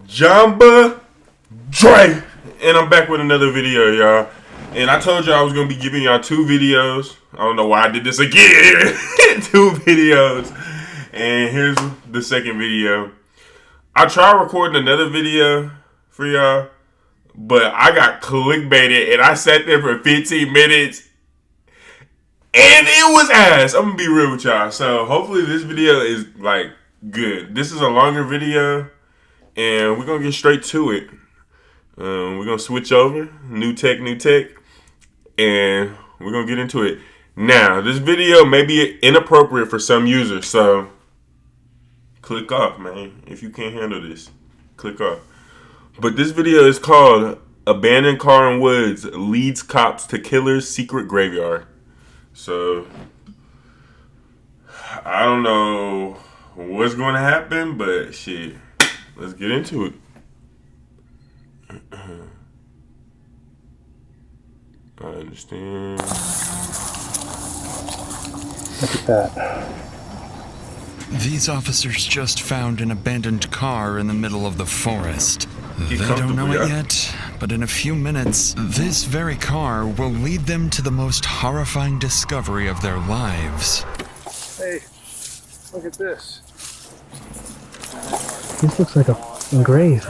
Jambadre, and I'm back with another video, y'all. And I told y'all I was gonna be giving y'all two videos. I don't know why I did this again. Two videos, and here's the second video. I tried recording another video for y'all, but I got clickbaited, and I sat there for 15 minutes, and it was ass. I'm gonna be real with y'all. So hopefully this video is like good. This is a longer video. And we're going to get straight to it. We're going to switch over. New tech. And we're going to get into it. Now, this video may be inappropriate for some users. So, click off, man. If you can't handle this, click off. But this video is called Abandoned Car in Woods Leads Cops to Killer's Secret Graveyard. So, I don't know what's going to happen, but shit. Let's get into it. I understand. Look at that. These officers just found an abandoned car in the middle of the forest. They don't know it yet, but in a few minutes, this very car will lead them to the most horrifying discovery of their lives. Hey, look at this. This looks like a grave.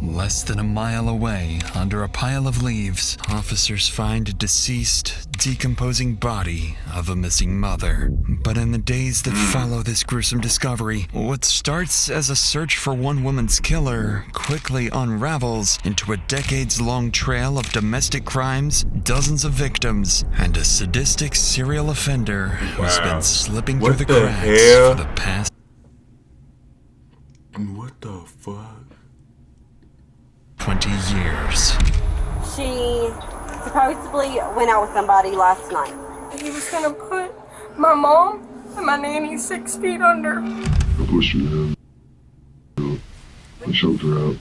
Less than a mile away, under a pile of leaves, officers find a deceased, decomposing body of a missing mother. But in the days that follow this gruesome discovery, what starts as a search for one woman's killer quickly unravels into a decades-long trail of domestic crimes, dozens of victims, and a sadistic serial offender who's been slipping through the cracks for the past... What the fuck? 20 years. She supposedly went out with somebody last night. He was gonna put my mom and my nanny 6 feet under. I pushed her down. I choked her out.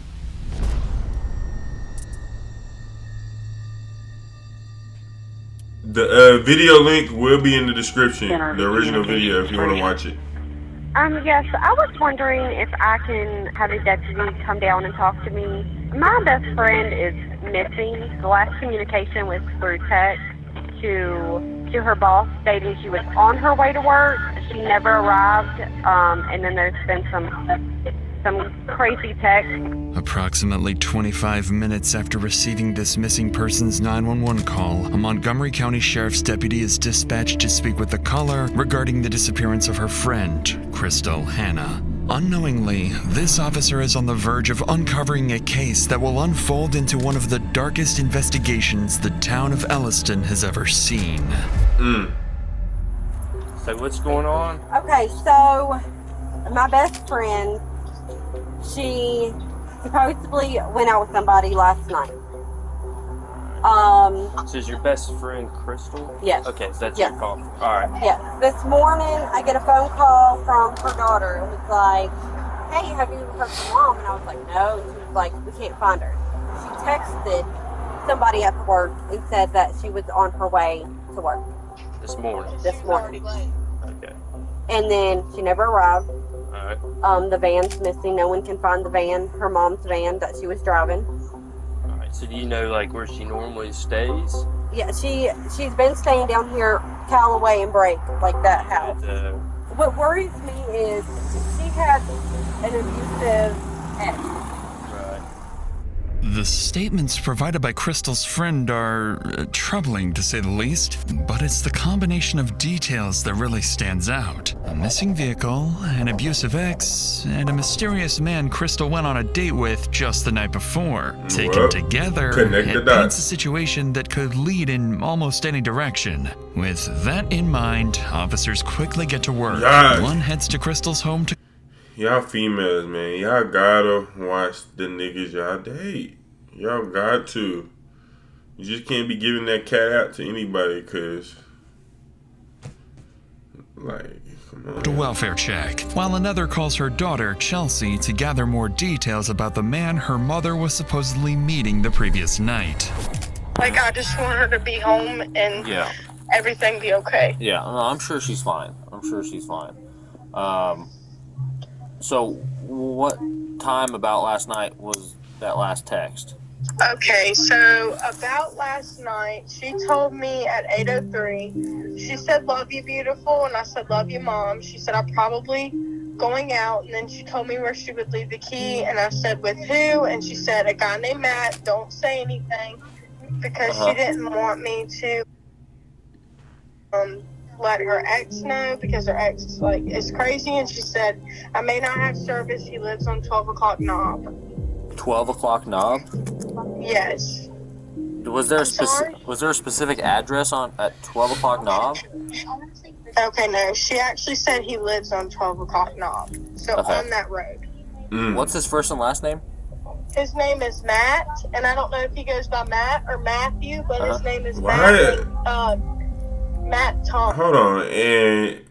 The video link will be in the description. The original video if you want to watch it. Yes, I was wondering if I can have a deputy come down and talk to me. My best friend is missing. The last communication was through text to her boss stating she was on her way to work. She never arrived, and then there's been some crazy text. Approximately 25 minutes after receiving this missing person's 911 call, a Montgomery County Sheriff's deputy is dispatched to speak with the caller regarding the disappearance of her friend, Crystal Hannah. Unknowingly, this officer is on the verge of uncovering a case that will unfold into one of the darkest investigations the town of Elliston has ever seen. So what's going on? Okay, so my best friend, she supposedly went out with somebody last night. So is your best friend Crystal? Yes. Okay, so that's Yes. your call. Alright. Yes. This morning, I get a phone call from her daughter. It was like, hey, have you heard from Mom? And I was like, no. And she was like, we can't find her. She texted somebody at work and said that she was on her way to work. This morning? This morning. Okay. And then she never arrived. Alright. The van's missing. No one can find the van, her mom's van that she was driving. Alright, so do you know like where she normally stays? Yeah, she's been staying down here, Callaway and Brake, like that house. What worries me is she had an abusive ex. Right. The statements provided by Crystal's friend are troubling, to say the least, but it's the combination of details that really stands out. A missing vehicle, an abusive ex, and a mysterious man Crystal went on a date with just the night before. Taken together, it paints a situation that could lead in almost any direction. With that in mind, officers quickly get to work. One heads to Crystal's home to... Y'all females, man, y'all gotta watch the niggas y'all date. Y'all got to. You just can't be giving that cat out to anybody, cause like, come on. To welfare check, while another calls her daughter, Chelsea, to gather more details about the man her mother was supposedly meeting the previous night. Like, I just want her to be home and everything be okay. Yeah, no, I'm sure she's fine. So time about last night was that last text? Okay, so about last night, she told me at 8:03, she said, "Love you, beautiful," and I said, "Love you, Mom." She said, "I'm probably going out," and then she told me where she would leave the key, and I said, "With who?" And she said, "A guy named Matt. Don't say anything," because she didn't want me to let her ex know, because her ex is crazy, and she said, "I may not have service. He lives on 12 o'clock knob." 12 o'clock knob? Yes. Was there a specific address at 12 o'clock knob? Okay, no. She actually said he lives on 12 o'clock knob. So on that road. What's his first and last name? His name is Matt, and I don't know if he goes by Matt or Matthew, but his name is Matt. Matt Thomas. Hold on, and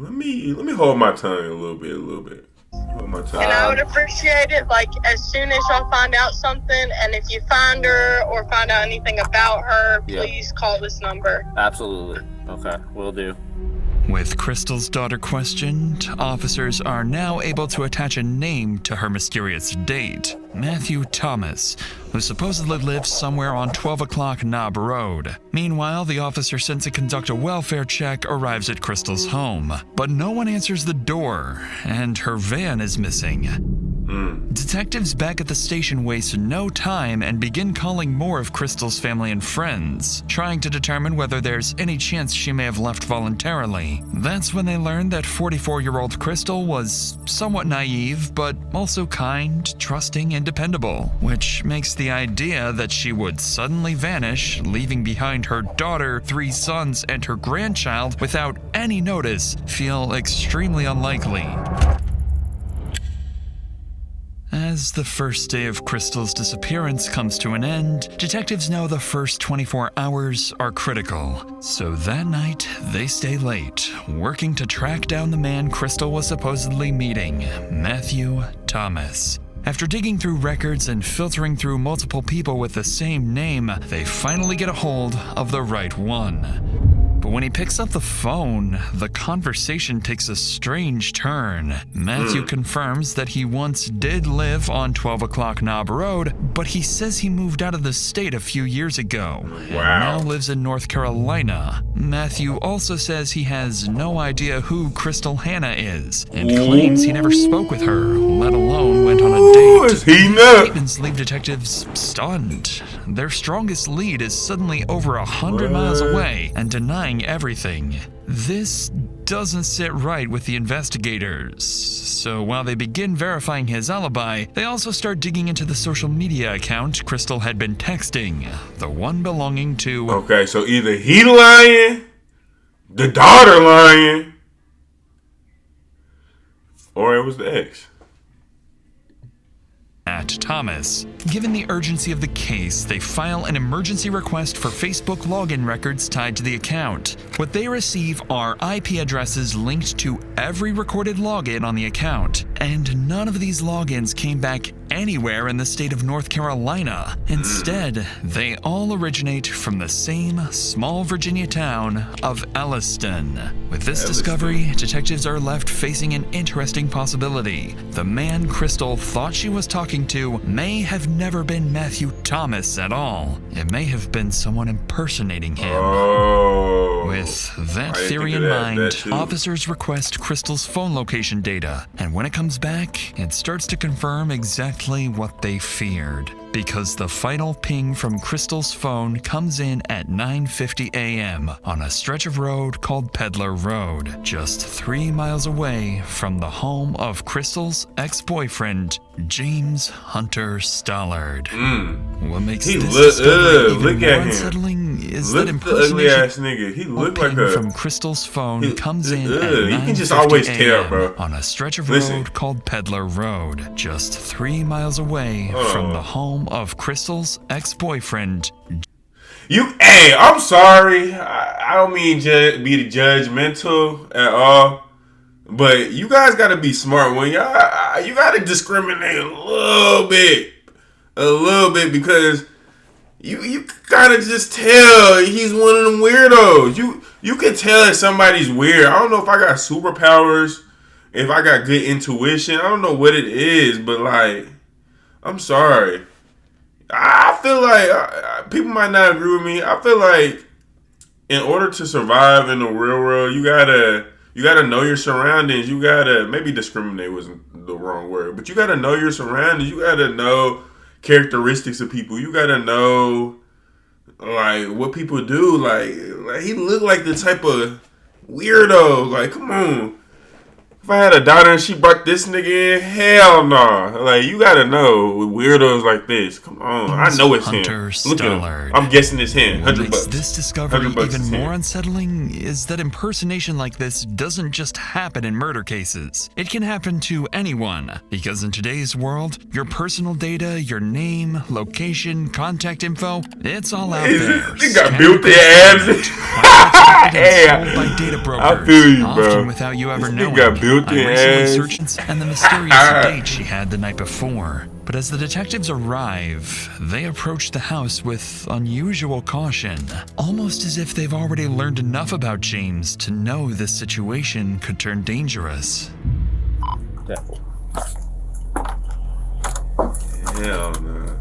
let me hold my tongue a little bit. Hold my tongue. And I would appreciate it, as soon as y'all find out something, and if you find her or find out anything about her, please call this number. Absolutely. Okay, will do. With Crystal's daughter questioned, officers are now able to attach a name to her mysterious date, Matthew Thomas, who supposedly lives somewhere on 12 o'clock Knob Road. Meanwhile, the officer sent to conduct a welfare check arrives at Crystal's home, but no one answers the door, and her van is missing. Detectives back at the station waste no time and begin calling more of Crystal's family and friends, trying to determine whether there's any chance she may have left voluntarily. That's when they learn that 44-year-old Crystal was somewhat naive, but also kind, trusting, and dependable, which makes the idea that she would suddenly vanish, leaving behind her daughter, 3 sons, and her grandchild without any notice feel extremely unlikely. As the first day of Crystal's disappearance comes to an end, detectives know the first 24 hours are critical. So that night, they stay late, working to track down the man Crystal was supposedly meeting, Matthew Thomas. After digging through records and filtering through multiple people with the same name, they finally get a hold of the right one. But when he picks up the phone, the conversation takes a strange turn. Matthew confirms that he once did live on 12 o'clock Knob Road, but he says he moved out of the state a few years ago and now lives in North Carolina. Matthew also says he has no idea who Crystal Hannah is and claims he never spoke with her, let alone went on a date. Is he nuts? Statements leave detectives stunned. Their strongest lead is suddenly over 100 miles away and denying everything. This doesn't sit right with the investigators. So while they begin verifying his alibi, they also start digging into the social media account Crystal had been texting, the one belonging to... Okay, so either he lying, the daughter lying, or it was the ex. Matt Thomas. Given the urgency of the case, they file an emergency request for Facebook login records tied to the account. What they receive are IP addresses linked to every recorded login on the account, and none of these logins came back anywhere in the state of North Carolina. Instead, they all originate from the same small Virginia town of Elliston. With this discovery, detectives are left facing an interesting possibility. The man Crystal thought she was talking to may have never been Matthew Thomas at all. It may have been someone impersonating him. With that theory in mind, officers request Crystal's phone location data, and when it comes back, it starts to confirm exactly what they feared. Because the final ping from Crystal's phone comes in at 9:50 a.m. on a stretch of road called Peddler Road, just 3 miles away from the home of Crystal's ex-boyfriend, James Hunter Stollard. What makes this discovery even more unsettling is that impersonation nigga. He looked like from Crystal's phone comes in at 9:50 you can just always tell, bro. on a stretch of road called Peddler Road, just 3 miles away from the home of Crystal's ex-boyfriend. Hey, I'm sorry. I don't mean be judgmental at all. But you guys got to be smart when you got to discriminate a little bit, because you kind of just tell he's one of them weirdos. You can tell if somebody's weird. I don't know if I got superpowers if I got good intuition. I don't know what it is, but like, I'm sorry. I feel like people might not agree with me. I feel like in order to survive in the real world, you gotta know your surroundings. You gotta, maybe discriminate wasn't the wrong word, but you gotta know your surroundings. You gotta know characteristics of people. You gotta know like what people do. Like he looked like the type of weirdo. Like, come on. If I had a daughter and she brought this nigga in, hell no. Like, you gotta know weirdos like this. Come on, I know it's him. Look at him. I'm guessing it's him. What $100 makes bucks. this discovery $100 even is more him. unsettling is that impersonation like this doesn't just happen in murder cases. It can happen to anyone, because in today's world, your personal data, your name, location, contact info, it's all out there. They got built-in abs. Sold by data brokers, I feel you, bro. often without you ever knowing. Got built-in I recently abs. searched and the mysterious date she had the night before. But as the detectives arrive, they approach the house with unusual caution, almost as if they've already learned enough about James to know this situation could turn dangerous. Hell no.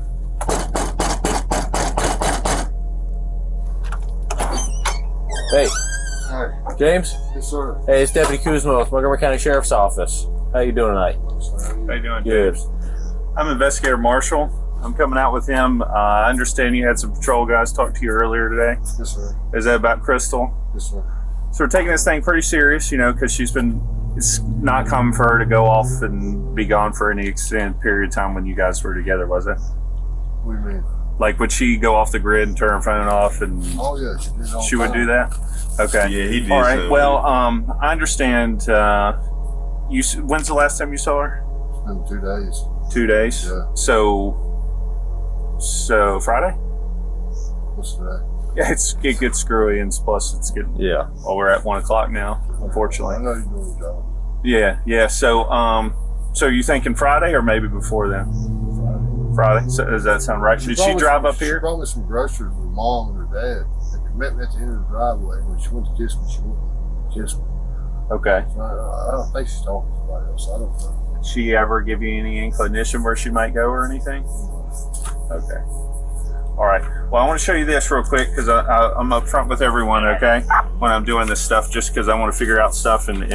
Hey, Hi. James. Yes, sir. Hey, it's Deputy Kuzma with Montgomery County Sheriff's Office. How you doing tonight? How you doing, Good. James? I'm Investigator Marshall. I'm coming out with him. I understand you had some patrol guys talk to you earlier today. Yes, sir. Is that about Crystal? Yes, sir. So we're taking this thing pretty serious, you know, because it's not common for her to go off and be gone for any extended period of time when you guys were together, was it? What do you mean? Like, would she go off the grid and turn her phone off and Oh, yeah, she did all she would do that? Okay. Yeah, he did. All right. so. Well, I understand. When's the last time you saw her? It's been 2 days. 2 days. Yeah. So Friday? What's today? Yeah, it gets screwy, and plus it's getting. Yeah. Well, we're at 1 o'clock now, I unfortunately. know you're doing your job. Yeah. So you thinking Friday or maybe before then? Friday. So does that sound right? Did she drive up She here? brought me some groceries with Mom and her dad. They met me at the end of the driveway. When she went to kiss me, she went to kiss me. Okay. So I don't think she's talking to somebody else. I don't know. Did she ever give you any inclination where she might go or anything? Okay. All right. Well, I want to show you this real quick because I'm up front with everyone, okay, when I'm doing this stuff, just because I want to figure out stuff and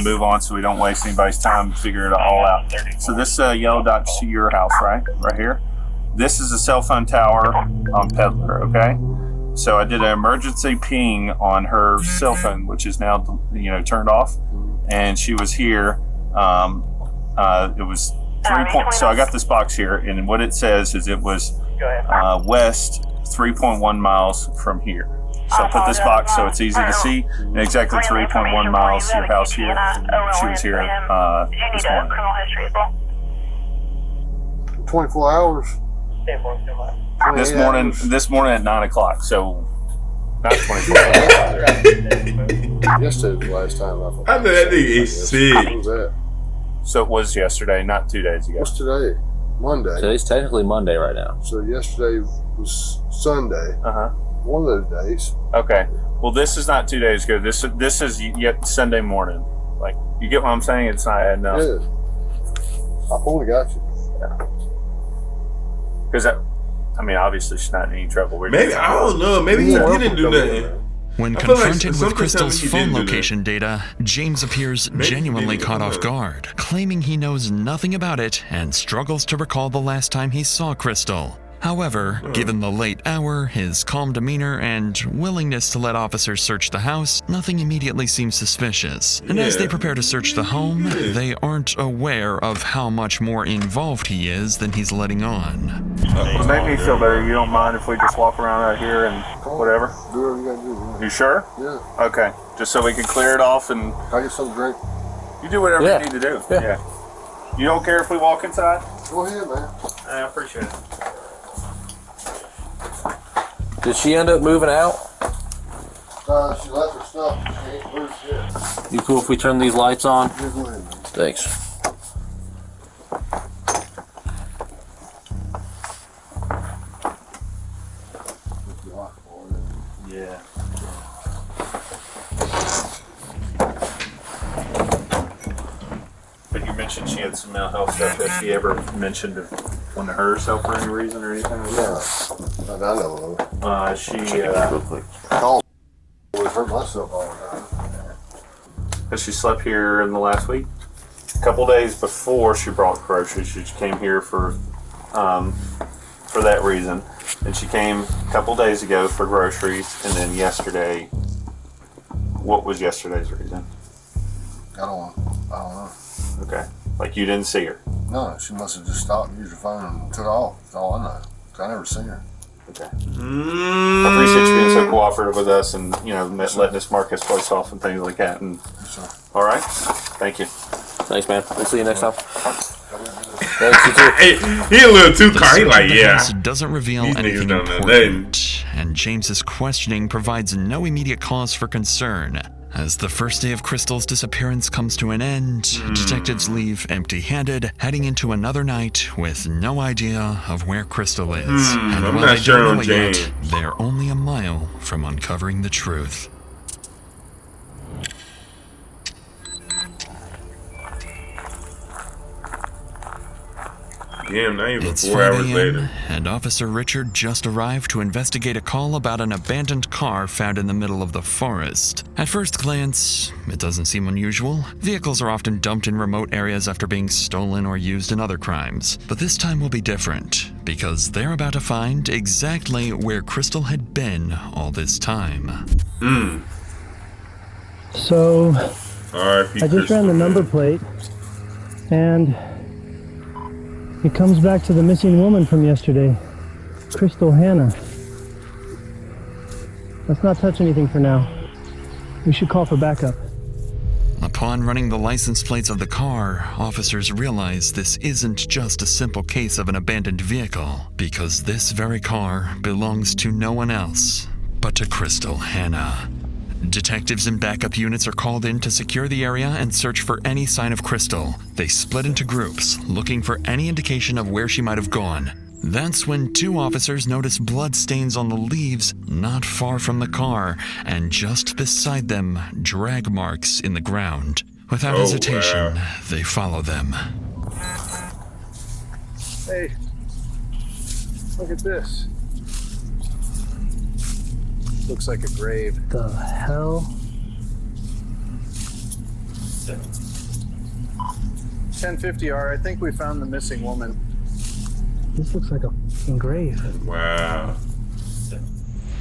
move on so we don't waste anybody's time and figure it all out. So this yellow dot to your house, right here. This is a cell phone tower on Peddler, okay? So I did an emergency ping on her cell phone, which is now, turned off, and she was here. It was 3 point. So I got this box here, and what it says is it was west 3.1 miles from here. So I put this box so it's easy to see, and exactly 3.1 miles to your house here. She was here this morning. 24 hours. This morning at 9 o'clock. So not 24 hours. Yesterday was the last time I thought. I know that nigga is sick. What was that? So it was yesterday, not 2 days ago. What's today? Monday. Today's technically Monday right now. So yesterday was Sunday. One of those days. Okay. Well, this is not 2 days ago. This is yet Sunday morning. Like, you get what I'm saying? It's not adding up. Yeah. I only got you. Because obviously she's not in any trouble. Maybe, I don't know. Maybe he didn't do nothing. When I feel like confronted with something Crystal's tells me he phone didn't do that. location data, James appears Maybe he genuinely didn't. caught I off don't know. guard, claiming he knows nothing about it and struggles to recall the last time he saw Crystal. However, given the late hour, his calm demeanor, and willingness to let officers search the house, nothing immediately seems suspicious. And as they prepare to search the home, they aren't aware of how much more involved he is than he's letting on. To make me feel better, you don't mind if we just walk around out here and whatever? Do whatever you gotta do. You sure? Yeah. Okay. Just so we can clear it off and I get something to drink. you do whatever Yeah. you need to do. Yeah. You don't care if we walk inside? Go ahead, man. I appreciate it. Did she end up moving out? She left her stuff. She ain't moved yet. You cool if we turn these lights on? Yeah, go ahead, man. Thanks. Yeah. had some mental health stuff. Has she ever mentioned of wanting to hurt herself for any reason or anything? Yeah, I know of. She Called. I always hurt myself all the time. has she slept here in the last week? A couple days before she brought groceries, she came here for that reason. And she came a couple days ago for groceries, and then yesterday. What was yesterday's reason? I don't know. Okay, like you didn't see her. No, she must have just stopped and used her phone and took off. That's all I know. 'Cause I never seen her. Okay. I appreciate you being so cooperative with us, and letting us mark this place off and things like that. And all right, thank you. Thanks, man. We'll see you next time. Hey, he a little too car. He like, yeah. Doesn't reveal These niggas anything don't know important, and James's questioning provides no immediate cause for concern. As the first day of Crystal's disappearance comes to an end, detectives leave empty-handed, heading into another night with no idea of where Crystal is. And I'm while not they sure don't on know it yet, James. they're only a mile from uncovering the truth. Damn, not even It's 4 5 hours a.m., later. and Officer Richard just arrived to investigate a call about an abandoned car found in the middle of the forest. At first glance, it doesn't seem unusual. Vehicles are often dumped in remote areas after being stolen or used in other crimes. But this time will be different, because they're about to find exactly where Crystal had been all this time. So, R.I.P. I just ran the number plate, and it comes back to the missing woman from yesterday, Crystal Hannah. Let's not touch anything for now. We should call for backup. Upon running the license plates of the car, officers realize this isn't just a simple case of an abandoned vehicle, because this very car belongs to no one else but to Crystal Hannah. Detectives and backup units are called in to secure the area and search for any sign of Crystal. They split into groups, looking for any indication of where she might have gone. That's when 2 officers notice blood stains on the leaves not far from the car, and just beside them, drag marks in the ground. Without hesitation, they follow them. Hey, look at this. Looks like a grave. The hell? 1050R, I think we found the missing woman. This looks like a fucking grave. Wow.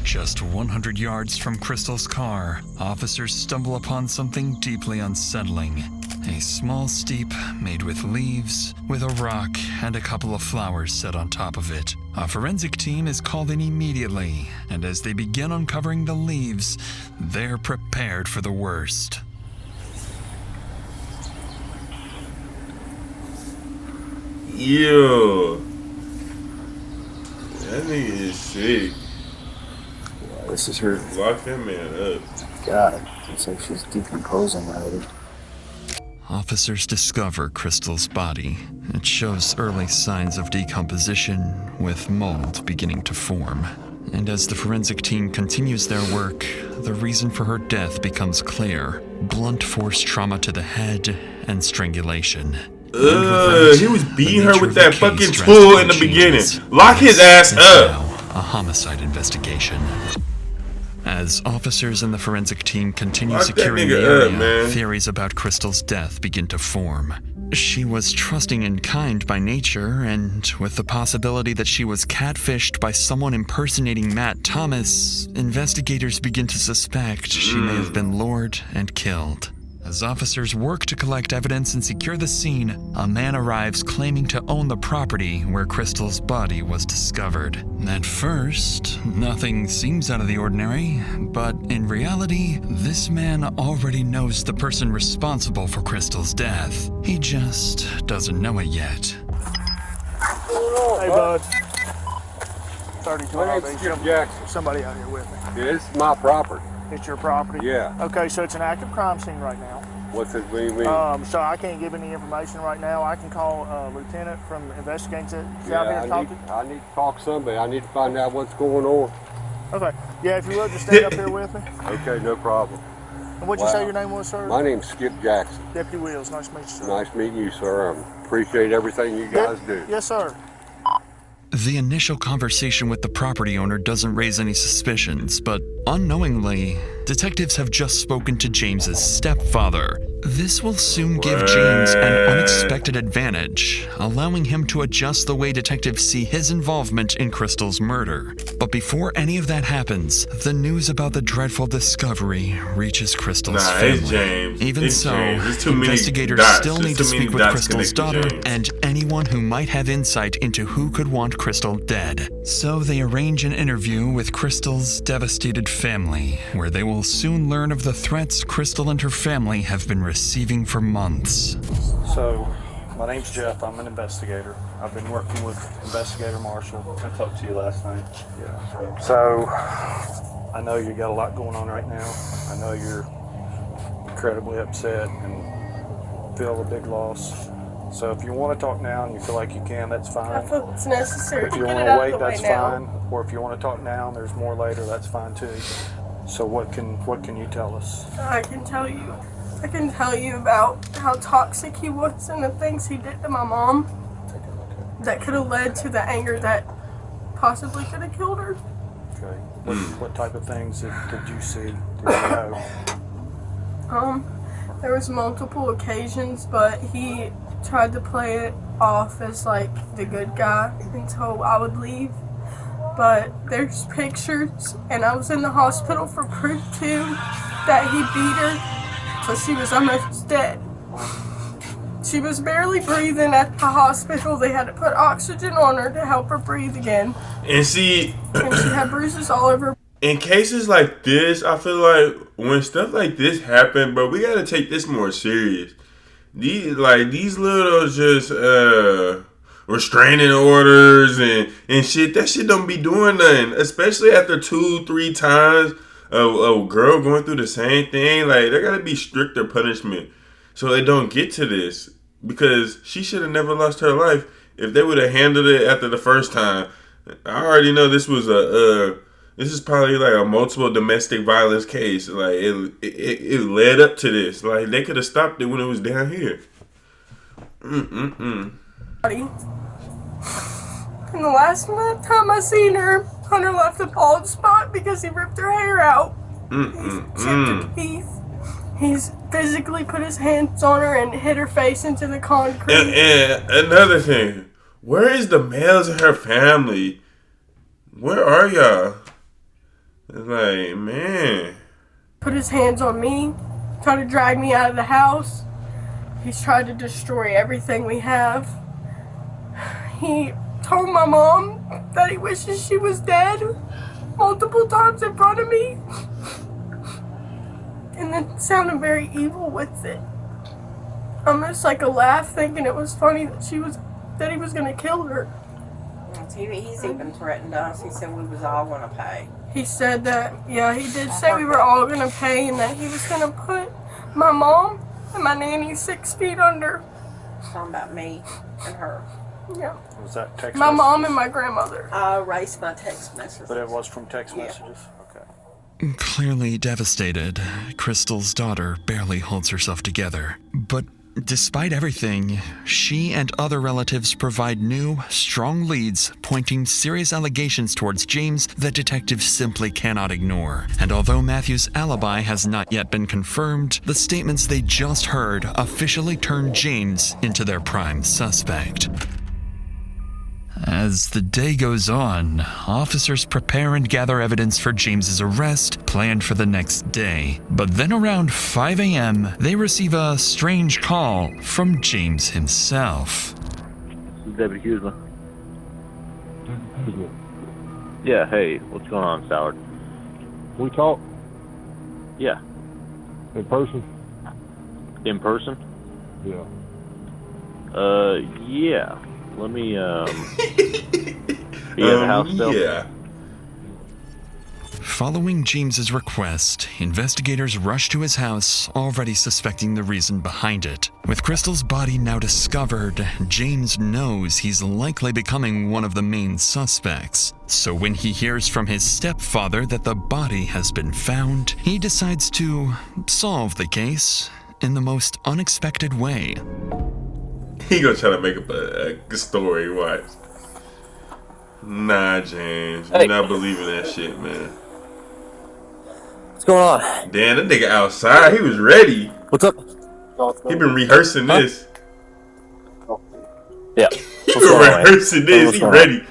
Just 100 yards from Crystal's car, officers stumble upon something deeply unsettling. A small steep made with leaves, with a rock and a couple of flowers set on top of it. A forensic team is called in immediately, and as they begin uncovering the leaves, they're prepared for the worst. Yo. That nigga is sick. Wow, this is her. Lock that man up. God, it's like she's decomposing already. Officers discover Crystal's body. It shows early signs of decomposition, with mold beginning to form. And as the forensic team continues their work, the reason for her death becomes clear: blunt force trauma to the head and strangulation. He was beating her with that fucking tool in the beginning. Lock his ass up. A homicide investigation. As officers and the forensic team continue Lock that securing the nigga area, up, man. theories about Crystal's death begin to form. She was trusting and kind by nature, and with the possibility that she was catfished by someone impersonating Matt Thomas, investigators begin to suspect she may have been lured and killed. As officers work to collect evidence and secure the scene, a man arrives claiming to own the property where Crystal's body was discovered. At first, nothing seems out of the ordinary, but in reality, this man already knows the person responsible for Crystal's death. He just doesn't know it yet. Hey, bud. 32 Jim Jackson. Somebody out here with me. Yeah, it's my property. It's your property? Yeah. Okay, so it's an active crime scene right now. What's it mean? So I can't give any information right now. I can call Lieutenant from investigating it. I need to talk to somebody. I need to find out what's going on. Okay. Yeah, if you would, just stay up here with me. Okay, no problem. And what'd you say your name was, sir? My name's Skip Jackson. Deputy Wills. Nice to meet you, sir. Nice meeting you, sir. I appreciate everything you guys do. Yes, sir. The initial conversation with the property owner doesn't raise any suspicions, but unknowingly, detectives have just spoken to James's stepfather. This will soon give James an unexpected advantage, allowing him to adjust the way detectives see his involvement in Crystal's murder. But before any of that happens, the news about the dreadful discovery reaches Crystal's family. It's James. Even it's so, James. investigators still need to speak with Crystal's daughter and anyone who might have insight into who could want Crystal dead. So they arrange an interview with Crystal's devastated family, where they will soon learn of the threats Crystal and her family have been receiving for months. So, my name's Jeff. I'm an investigator. I've been working with Investigator Marshall. I talked to you last night. Yeah. So, I know you got a lot going on right now. I know you're incredibly upset and feel a big loss. So if you want to talk now and you feel like you can, that's fine. I feel it's necessary If to you get want it to out wait, of the way that's now. fine. Or if you want to talk now and there's more later, that's fine too. So what can you tell us? I can tell you about how toxic he was and the things he did to my mom that could have led to the anger that possibly could have killed her. Okay. What type of things did you see? Did you know? There was multiple occasions, but he tried to play it off as like the good guy until I would leave. But there's pictures, and I was in the hospital for proof too that he beat her till she was almost dead. She was barely breathing at the hospital. They had to put oxygen on her to help her breathe again. And see, and she had bruises all over. In cases like this, I feel like when stuff like this happen, bro, we gotta take this more serious. These little just restraining orders and shit, that shit don't be doing nothing. Especially after 2-3 times a girl going through the same thing. Like, there gotta be stricter punishment so they don't get to this. Because she should have never lost her life if they would have handled it after the first time. I already know this was this is probably like a multiple domestic violence case. Like, it led up to this. Like, they could have stopped it when it was down here. And the last time I seen her, Hunter left a bald spot because he ripped her hair out. He's chipped her teeth. He's physically put his hands on her and hit her face into the concrete. And another thing, where is the males in her family? Where are y'all? It's like, man. Put his hands on me, tried to drag me out of the house. He's tried to destroy everything we have. He told my mom that he wishes she was dead multiple times in front of me. And then sounded very evil with it. Almost like a laugh, thinking it was funny that he was gonna kill her. He's even threatened us. He said we was all gonna pay. He said that, yeah, he did say we were all gonna pay and that he was gonna put my mom and my nanny 6 feet under. Talking about me and her. Yeah. Was that text My messages? mom and my grandmother. I erased my text messages. But it was from text messages? Okay. Clearly devastated, Crystal's daughter barely holds herself together. But despite everything, she and other relatives provide new, strong leads pointing serious allegations towards James that detectives simply cannot ignore. And although Matthew's alibi has not yet been confirmed, the statements they just heard officially turn James into their prime suspect. As the day goes on, officers prepare and gather evidence for James's arrest planned for the next day. But then around 5 a.m., they receive a strange call from James himself. Deputy Kuzma. Yeah, hey, what's going on, Stallard? We talk? Yeah. In person? In person? Yeah. Yeah. Let me, be at the house still? Yeah. Following James's request, investigators rush to his house, already suspecting the reason behind it. With Crystal's body now discovered, James knows he's likely becoming one of the main suspects. So when he hears from his stepfather that the body has been found, he decides to solve the case in the most unexpected way. He gonna try to make up a story, watch. Nah, James, Hey. you're not believing that shit, man. What's going on? Damn, that nigga outside, he was ready. What's up? He been rehearsing this. Yeah. He been rehearsing this. He ready.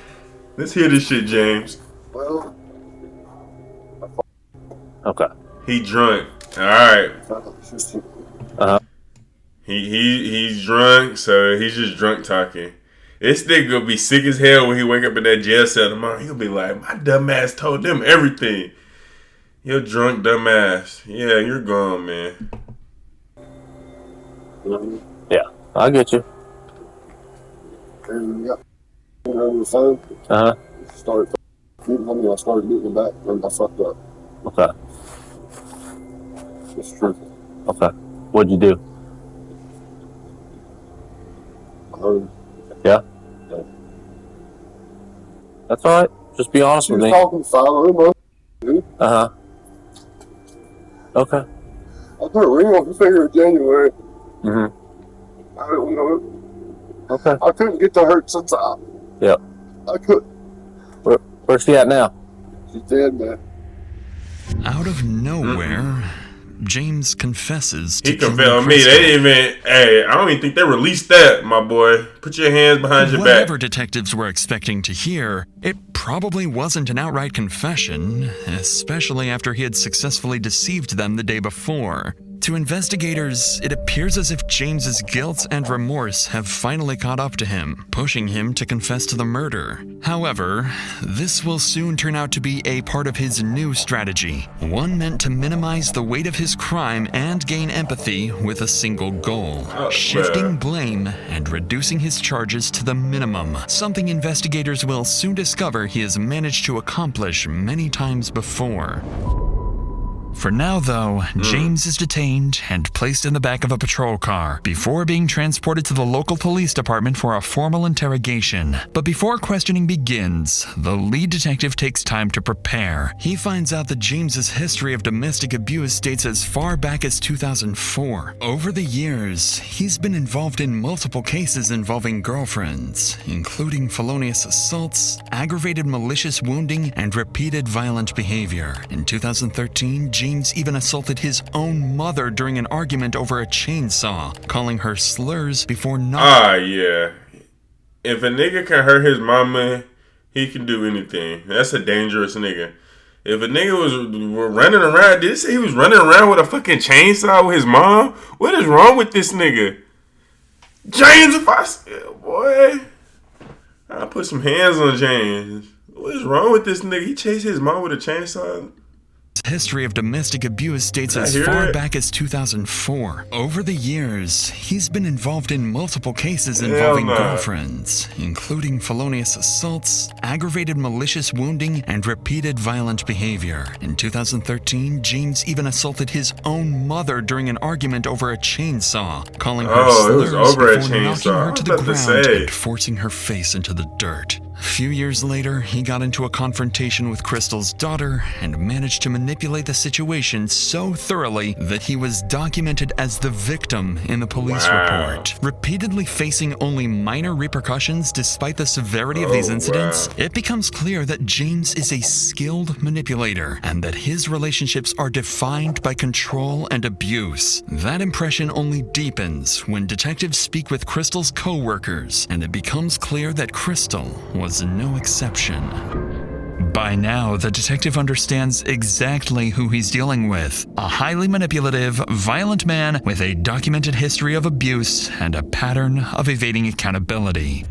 Let's hear this shit, James. Well, Okay. He drunk. All right. Uh-huh. He's drunk, so he's just drunk talking. This nigga gonna be sick as hell when he wake up in that jail cell tomorrow. He'll be like, my dumb ass told them everything. You're drunk dumb ass. Yeah, you're gone, man. Yeah, I get you. and got on the phone. Uh-huh. Started beating on me. I started beating him back, and I fucked up. Okay. It's true. Okay. What'd you do? I heard him. Yeah? That's alright. Just be honest She with was me. talking 500 months, dude. Uh-huh. Okay. I put a ring on her finger in January. Mm-hmm. I don't know. Okay. I couldn't get to her since Yeah. I couldn't. Where's she at now? She's dead, man. Out of nowhere, James confesses to He confessed me. Crystal. They didn't even. Hey, I don't even think they released that, my boy. Put your hands behind your Whatever back. detectives were expecting to hear, it probably wasn't an outright confession, especially after he had successfully deceived them the day before. To investigators, it appears as if James's guilt and remorse have finally caught up to him, pushing him to confess to the murder. However, this will soon turn out to be a part of his new strategy, one meant to minimize the weight of his crime and gain empathy with a single goal, shifting blame and reducing his charges to the minimum, something investigators will soon discover he has managed to accomplish many times before. For now, though, James is detained and placed in the back of a patrol car before being transported to the local police department for a formal interrogation. But before questioning begins, the lead detective takes time to prepare. He finds out that James's history of domestic abuse dates as far back as 2004. Over the years, he's been involved in multiple cases involving girlfriends, including felonious assaults, aggravated malicious wounding, and repeated violent behavior. In 2013, James even assaulted his own mother during an argument over a chainsaw, calling her slurs before knocking. Yeah. If a nigga can hurt his mama, he can do anything. That's a dangerous nigga. If a nigga was running around, did it say he was running around with a fucking chainsaw with his mom? What is wrong with this nigga? James, if I... Boy, I'll put some hands on James. What is wrong with this nigga? He chased his mom with a chainsaw? History of domestic abuse dates as far back as 2004. Over the years, he's been involved in multiple cases involving girlfriends, including felonious assaults, aggravated malicious wounding, and repeated violent behavior. In 2013, James even assaulted his own mother during an argument over a chainsaw, calling her slurs before knocking her to the ground and forcing her face into the dirt. A few years later, he got into a confrontation with Crystal's daughter and managed to manipulate the situation so thoroughly that he was documented as the victim in the police report. Repeatedly facing only minor repercussions despite the severity of these incidents, it becomes clear that James is a skilled manipulator and that his relationships are defined by control and abuse. That impression only deepens when detectives speak with Crystal's co-workers, and it becomes clear that Crystal was no exception. By now, the detective understands exactly who he's dealing with. A highly manipulative, violent man with a documented history of abuse and a pattern of evading accountability.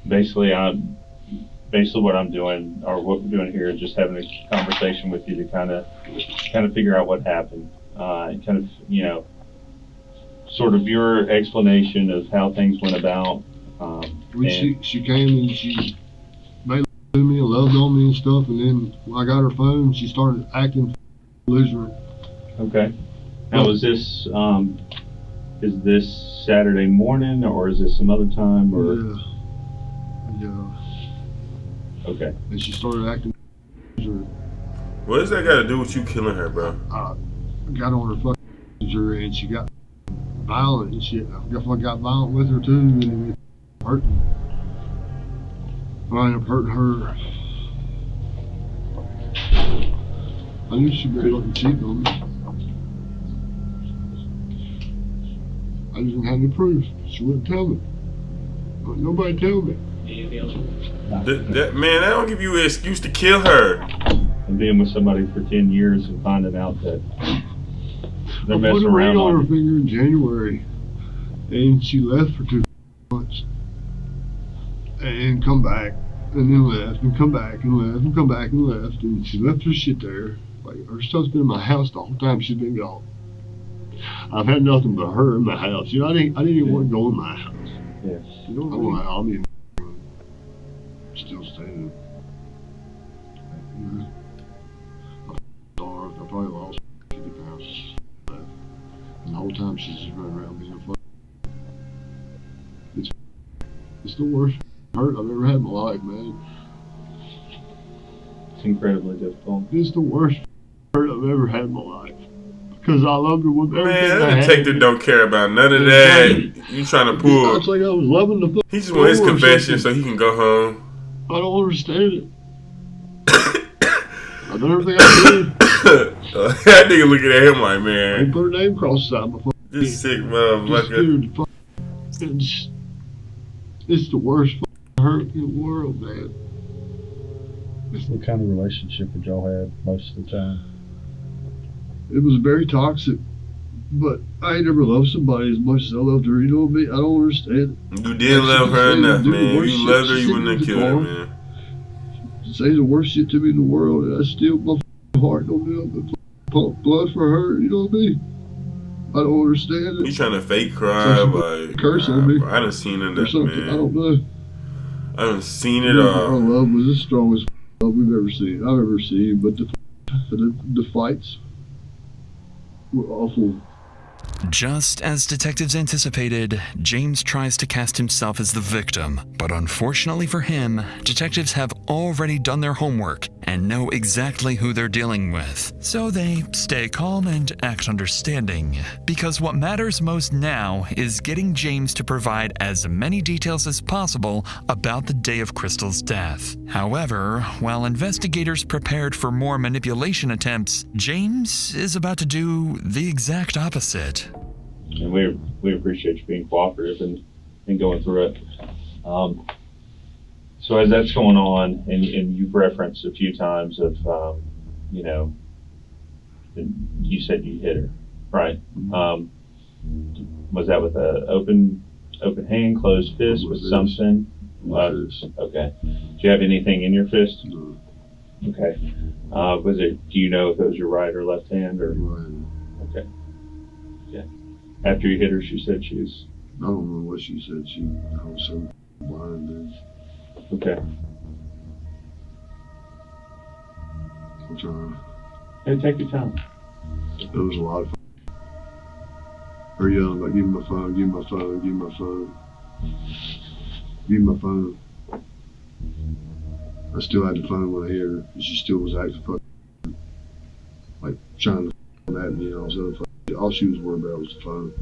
Basically, what I'm doing, or what we're doing here, is just having a conversation with you to kind of figure out what happened, and kind of, you know, sort of your explanation of how things went about. When she came and she made me a love loved on me and stuff. And then when I got her phone, she started acting belligerent. Okay. Now, is this Saturday morning, or is this some other time, or? Yeah. Okay. And she started acting belligerent. What does that got to do with you killing her, bro? I got on her fucking and she got violent and shit. I guess I got violent with her too, and it hurt me. I ended up hurting her. I knew she'd be looking cheating on me. I just didn't have any proof. She wouldn't tell me. Nobody tell me. That man, that don't give you an excuse to kill her. And being with somebody for 10 years and finding out that they're I messing put a ring around on her on you. finger in January, and she left for 2 months, and come back, and then left, and come back, and left, and come back, and left, and she left her shit there. Like, her stuff's been in my house the whole time she's been gone. I've had nothing but her in my house. You know, I didn't even want to go in my house. Yeah. You know what I mean? Still standing. You know, I starved. I probably lost 50 pounds. And the whole time she's just running around being a fuck. It's the worst hurt I've ever had in my life, man. It's incredibly difficult. It's the worst hurt I've ever had in my life. Because I loved her with everything Man, I that had. detective don't care about none of that. You trying to pull. It's like I was loving the fuck. He just want his confession so he can go home. I don't understand it. I've done everything I did. That nigga looking at him like, man. They put her name across the side of my fucking This sick Just motherfucker. scared the fuck. It's the worst fucking hurt in the world, man. What kind of relationship did y'all have most of the time? It was very toxic, but I ain't never loved somebody as much as I loved her. You know what I mean? I don't understand it. You didn't love her enough, man. You loved her, you wouldn't have killed her, man. Say the worst shit to me in the world, and I still, my heart don't do nothing but pump blood for her. You know what I mean? I don't understand it. You trying to fake cry, like curse on me. bro, I done seen Or enough, something. man. I don't know. I done seen it Our all. love was the strongest love we've ever seen. I've ever seen, but the fights were awful. Just as detectives anticipated, James tries to cast himself as the victim, but unfortunately for him, detectives have already done their homework and know exactly who they're dealing with. So they stay calm and act understanding, because what matters most now is getting James to provide as many details as possible about the day of Crystal's death. However, while investigators prepared for more manipulation attempts, James is about to do the exact opposite. And we appreciate you being cooperative and going through it. So as that's going on, and you've referenced a few times of, you know, you said you hit her, right? Was that with an open hand, closed fist, with something? Okay. Do you have anything in your fist? No. Okay. Was it? Do you know if it was your right or left hand, or? Right. Okay. Yeah. After you hit her, she said she was. I don't know what she said. I was so blind, dude. Okay. I'm trying. Hey, take your time. It was a lot of fun. Her yelling about, give me my phone, give me my phone, give me my phone. Give me my phone. I still had the phone when I hit her, and she still was acting fucking, like, trying to at me and all this other fucking shit. All she was worried about was the phone.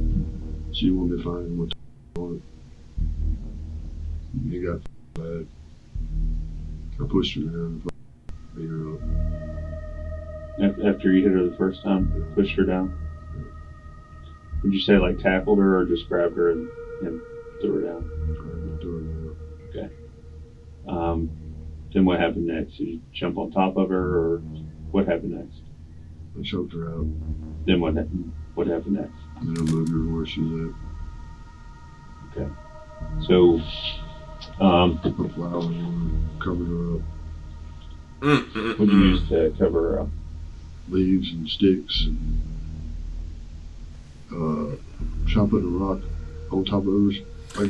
She didn't want me to find what on it. It got bad. I pushed her down and beat her up. After you hit her the first time, pushed her down? Would you say like tackled her or just grabbed her and threw her down? Threw her down. Okay. Then what happened next? Did you jump on top of her, or what happened next? I choked her out. Then what happened next? And I moved her to where she was at. Okay. So, put flowers on her, covered her up. What did you use to cover her up? Leaves and sticks, and trying to put a rock on top of her.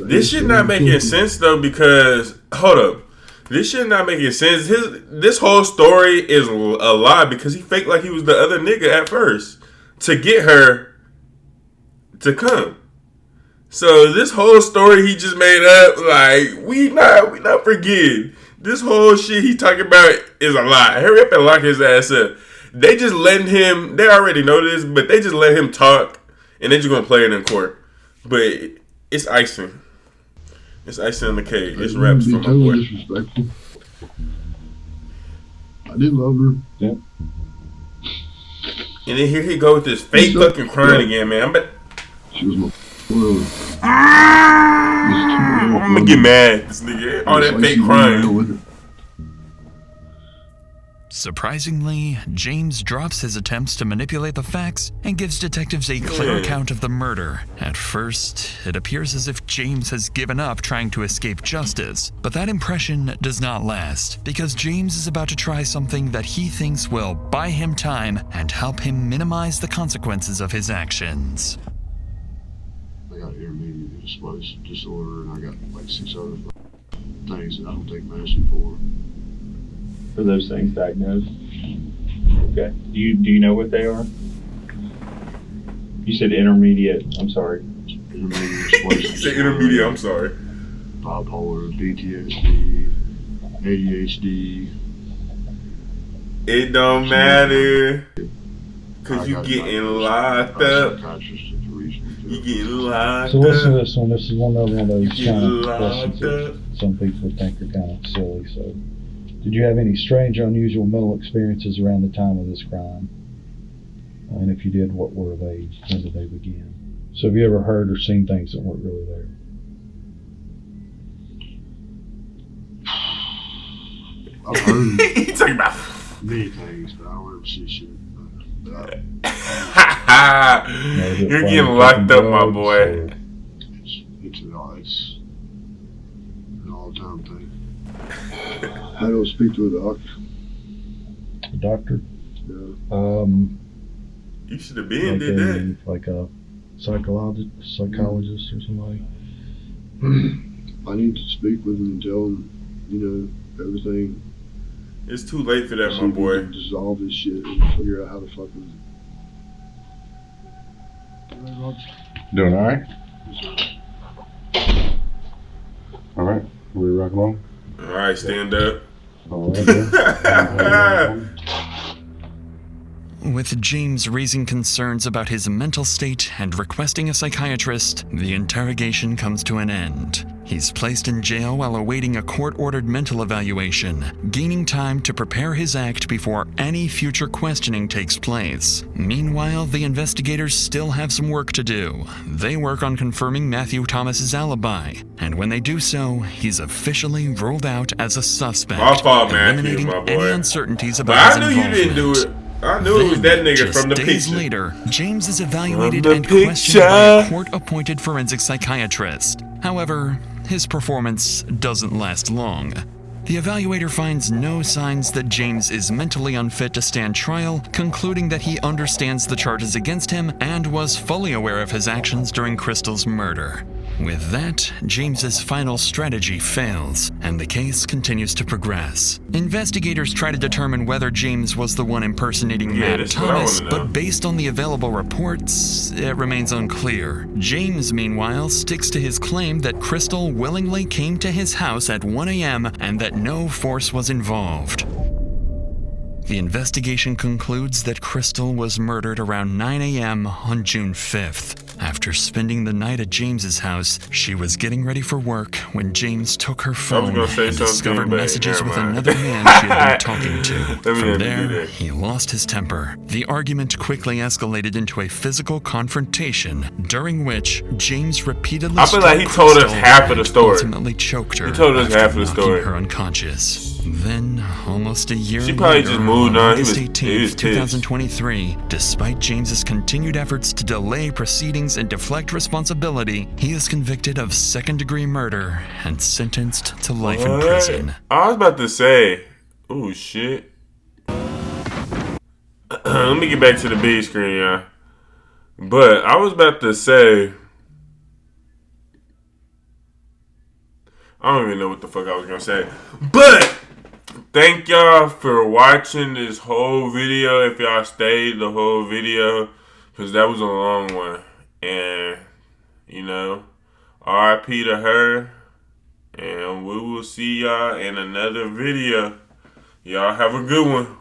This shit not making sense though, because hold up. This shit not making sense. This whole story is a lie because he faked like he was the other nigga at first to get her to come. So this whole story he just made up, like we not forgetting. This whole shit he talking about is a lie. Hurry up and lock his ass up. They just letting him. They already know this, but they just let him talk, and they just gonna play it in court. But it's icing. It's icing on the cake. It's raps from my boy. Disrespectful. I did love her. Yeah. And then here he go with this fake fucking crying again, man. She was my brother. I'm gonna get mad. This nigga, all that fake crying. Surprisingly, James drops his attempts to manipulate the facts and gives detectives a clear account of the murder. At first, it appears as if James has given up trying to escape justice, but that impression does not last, because James is about to try something that he thinks will buy him time and help him minimize the consequences of his actions. I got intermediate explosive disorder, and I got like 6 other things that I don't take medicine for. For those things diagnosed? Okay. Do you know what they are? You said intermediate. I'm sorry. Intermediate explosive He said intermediate. I'm sorry. Bipolar, PTSD, ADHD. It don't matter. Cause you getting locked up. You getting locked So listen to up. this one. This is one of those You kind of getting questions locked that up. some people think are kind of silly. So, did you have any strange or unusual mental experiences around the time of this crime? And if you did, what were they? When did they begin? So have you ever heard or seen things that weren't really there? I've heard He talking about many things, but I don't ever see shit. You're getting locked up, my boy. It's an all-time thing. I don't speak to a doctor. A doctor? Yeah. You should have been did that. Like a psychologist or somebody? I need to speak with him and tell him, everything. It's too late for that, See my if we boy. can dissolve this shit and figure out how to fucking. Doing all right? All right. We rock along? All right, stand up. All right. With James raising concerns about his mental state and requesting a psychiatrist, the interrogation comes to an end. He's placed in jail while awaiting a court-ordered mental evaluation, gaining time to prepare his act before any future questioning takes place. Meanwhile, the investigators still have some work to do. They work on confirming Matthew Thomas's alibi, and when they do so, he's officially ruled out as a suspect, My fault, Matthew, eliminating my boy. any uncertainties But about his I knew you didn't do involvement. it. I knew it was that nigga Just from the days picture. later, James is evaluated From the and questioned by a picture. court-appointed forensic psychiatrist. However, his performance doesn't last long. The evaluator finds no signs that James is mentally unfit to stand trial, concluding that he understands the charges against him and was fully aware of his actions during Crystal's murder. With that, James's final strategy fails, and the case continues to progress. Investigators try to determine whether James was the one impersonating Matt that's what I Thomas, wanna know. but based on the available reports, it remains unclear. James, meanwhile, sticks to his claim that Crystal willingly came to his house at 1 a.m. and that no force was involved. The investigation concludes that Crystal was murdered around 9 a.m. on June 5th. After spending the night at James's house, she was getting ready for work when James took her phone gonna say and something, discovered but messages never with mind. another man she had been talking to. Let me From do there, that. he lost his temper. The argument quickly escalated into a physical confrontation, during which James repeatedly I feel like he struck told us Crystal half of the and story. ultimately choked her He told us after half of the knocking story. her unconscious. Then, almost a year She probably later, just moved on. He August was 18th, pissed. 2023, despite James's continued efforts to delay proceedings and deflect responsibility, he is convicted of second-degree murder and sentenced to life in What? prison. I was about to say, oh shit. Let me get back to the big screen, y'all. But I was about to say, I don't even know what the fuck I was gonna say. But thank y'all for watching this whole video. If y'all stayed the whole video, because that was a long one. And, you know, RIP to her. And we will see y'all in another video. Y'all have a good one.